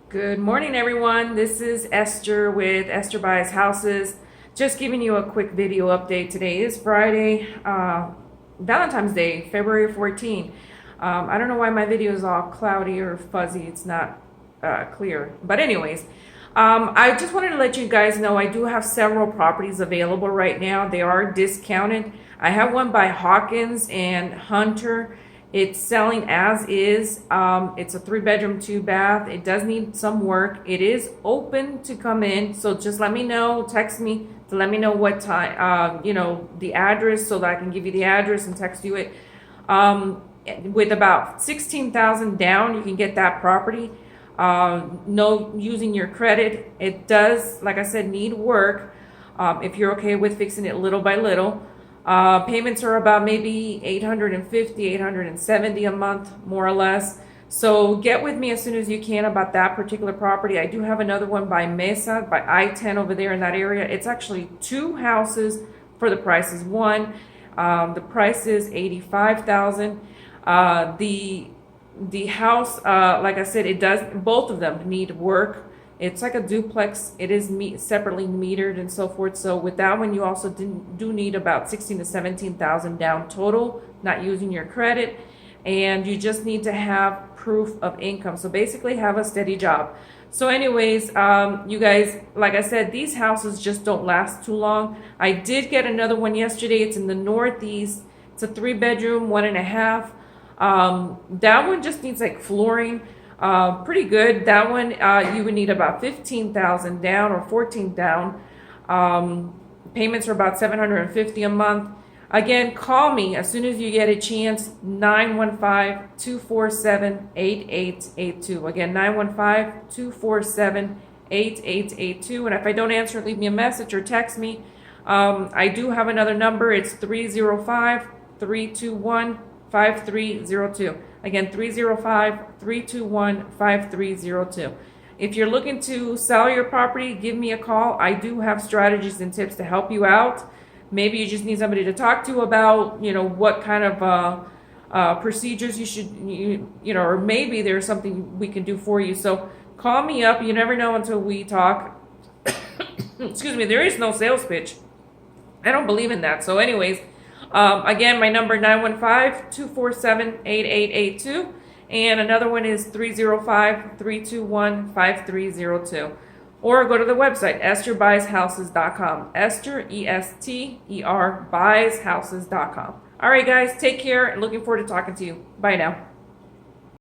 Good morning, everyone. This is Esther with Esther Buys Houses. Just giving you a quick video update. Today is Friday, Valentine's Day, February 14. I don't know why my video is all cloudy or fuzzy. It's not clear. But anyways, I just wanted to let you guys know I do have several properties available right now. They are discounted. I have one by Hawkins and Hunter. It's selling as is. It's a 3-bedroom, 2-bath. It does need some work. It is open to come in. So just let me know, text me to let me know what time, the address so that I can give you the address and text you it. With about 16,000 down, you can get that property. No using your credit. It does, like I said, need work. If you're okay with fixing it little by little. Payments are about maybe $850, $870 a month, more or less. So get with me as soon as you can about that particular property. I do have another one by Mesa, by I-10 over there in that area. It's actually 2 houses for the price is one. The price is $85,000. The house, like I said, it does, both of them need work. It's like a duplex. It is separately metered and so forth. So with that one, you also do need about 16 to 17,000 down total, not using your credit, and you just need to have proof of income. So basically, have a steady job. So, anyways, you guys, like I said, these houses just don't last too long. I did get another one yesterday. It's in the Northeast. It's a 3-bedroom, 1.5. That one just needs like flooring. Pretty good. That one, you would need about 15,000 down or 14 down. Payments are about $750 a month. Again, call me as soon as you get a chance. 915-247-8882. Again, 915-247-8882. And if I don't answer, leave me a message or text me. I do have another number. It's 305-321-5302. Again, 305-321-5302. If you're looking to sell your property, give me a call. I do have strategies and tips to help you out. Maybe you just need somebody to talk to about, what kind of procedures you should, or maybe there's something we can do for you. So call me up. You never know until we talk. Excuse me, there is no sales pitch. I don't believe in that. So anyways, again, my number 915-247-8882, and another one is 305-321-5302. Or go to the website, EstherBuysHouses.com. Esther, ESTER, buyshouses.com. All right, guys, take care. Looking forward to talking to you. Bye now.